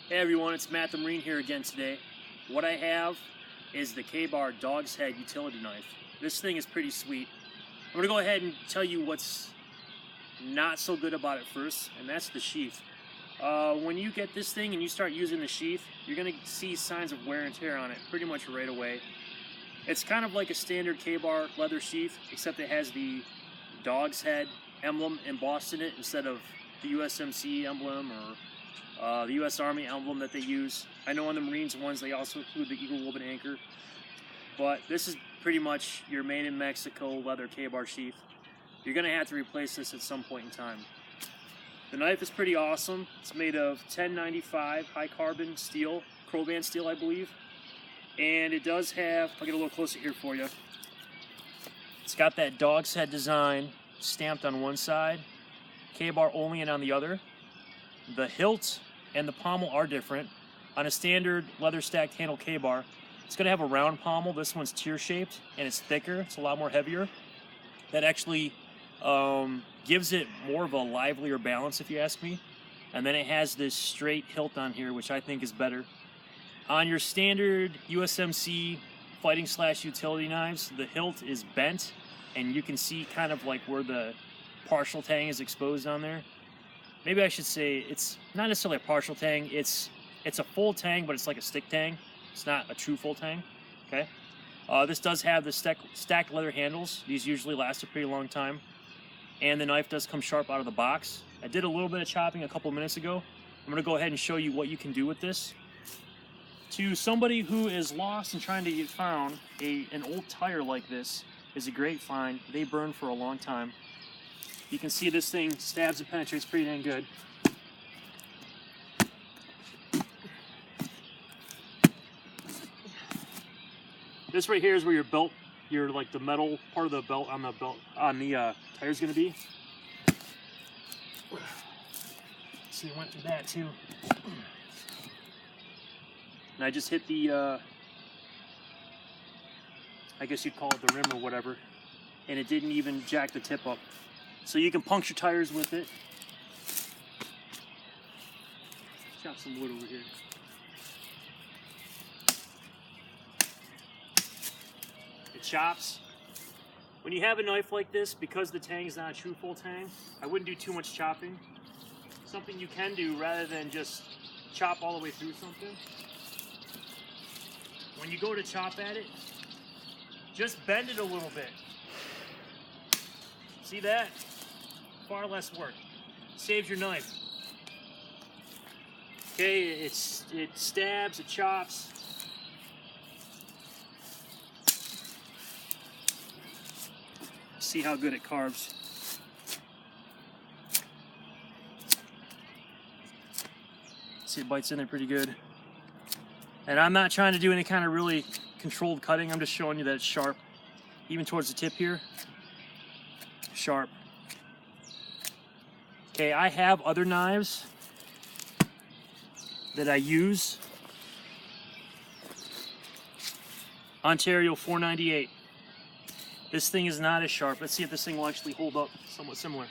Hey everyone, it's Matt the Marine here again today. What I have is the Kabar Dog's Head utility knife. This thing is pretty sweet. I'm going to go ahead and tell you what's not so good about it first, and that's the sheath. When you get this thing and you start using the sheath, you're going to see signs of wear and tear on it pretty much right away. It's kind of like a standard Kabar leather sheath, except it has the Dog's Head emblem embossed in it instead of the USMC emblem or the U.S. Army emblem that they use. I know on the Marines ones they also include the Eagle Woven Anchor, but this is pretty much your made in Mexico leather Kabar sheath. You're going to have to replace this at some point in time. The knife is pretty awesome. It's made of 1095 high carbon steel, crovan steel I believe, and it does have, I'll get a little closer here for you, it's got that Dog's Head design stamped on one side, Kabar only and on the other. The hilt and the pommel are different. On a standard leather stacked handle Kabar, it's going to have a round pommel. This one's tear shaped and it's thicker. It's a lot more heavier. That actually gives it more of a livelier balance, if you ask me. And then it has this straight hilt on here, which I think is better. On your standard USMC fighting / utility knives, the hilt is bent, and you can see kind of like where the partial tang is exposed on there. Maybe I should say it's not necessarily a partial tang, it's a full tang, but it's like a stick tang. It's not a true full tang, okay? This does have the stacked leather handles. These usually last a pretty long time. And the knife does come sharp out of the box. I did a little bit of chopping a couple minutes ago. I'm gonna go ahead and show you what you can do with this. To somebody who is lost and trying to get found, an old tire like this is a great find. They burn for a long time. You can see this thing stabs and penetrates pretty dang good. This right here is where your belt, like the metal part of the belt on the tire is going to be. See, I went through that too. And I just hit the, I guess you'd call it the rim or whatever, and it didn't even jack the tip up. So you can puncture tires with it. Chop some wood over here. It chops. When you have a knife like this, because the tang is not a true full tang, I wouldn't do too much chopping. Something you can do rather than just chop all the way through something. When you go to chop at it, just bend it a little bit. See that? Far less work. Saves your knife. Okay, it stabs, it chops. See how good it carves. See, it bites in there pretty good. And I'm not trying to do any kind of really controlled cutting. I'm just showing you that it's sharp. Even towards the tip here. Sharp. Okay, I have other knives that I use. Ontario 498. This thing is not as sharp. Let's see if this thing will actually hold up somewhat similar.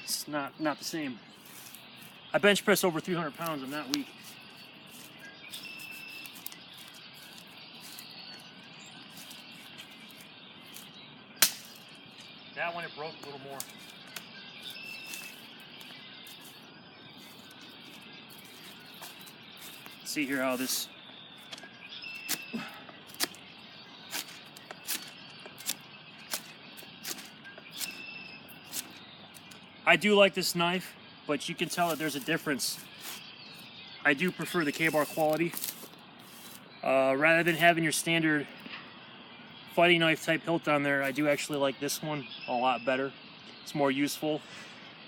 It's not the same. I bench press over 300 pounds. I'm not weak. That one, it broke a little more. See here how this. I do like this knife, but you can tell that there's a difference. I do prefer the Kabar quality. Rather than having your standard fighting knife type hilt on there, I do actually like this one a lot better. It's more useful.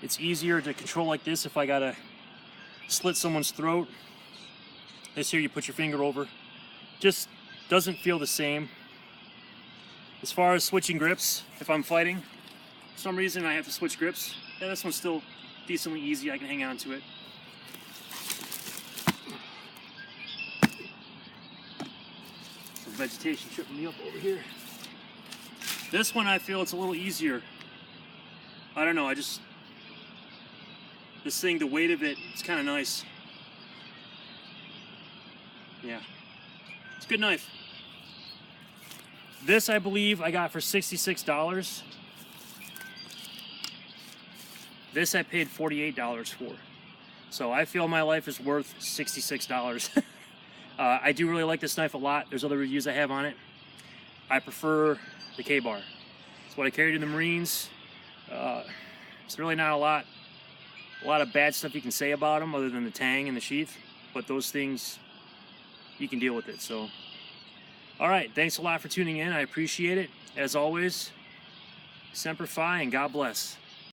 It's easier to control like this if I gotta slit someone's throat. This here you put your finger over. Just doesn't feel the same. As far as switching grips, if I'm fighting, for some reason I have to switch grips. Yeah, this one's still decently easy. I can hang on to it. Some vegetation tripping me up over here. This one I feel it's a little easier. I don't know, this thing, the weight of it, it's kind of nice. Yeah, it's a good knife. This, I believe, I got for $66. This I paid $48 for. So I feel my life is worth $66. I do really like this knife a lot. There's other reviews I have on it. I prefer the Kabar. It's what I carried in the Marines. It's really not a lot of bad stuff you can say about them other than the tang and the sheath. But those things, you can deal with it. So, all right. Thanks a lot for tuning in. I appreciate it. As always, Semper Fi and God bless.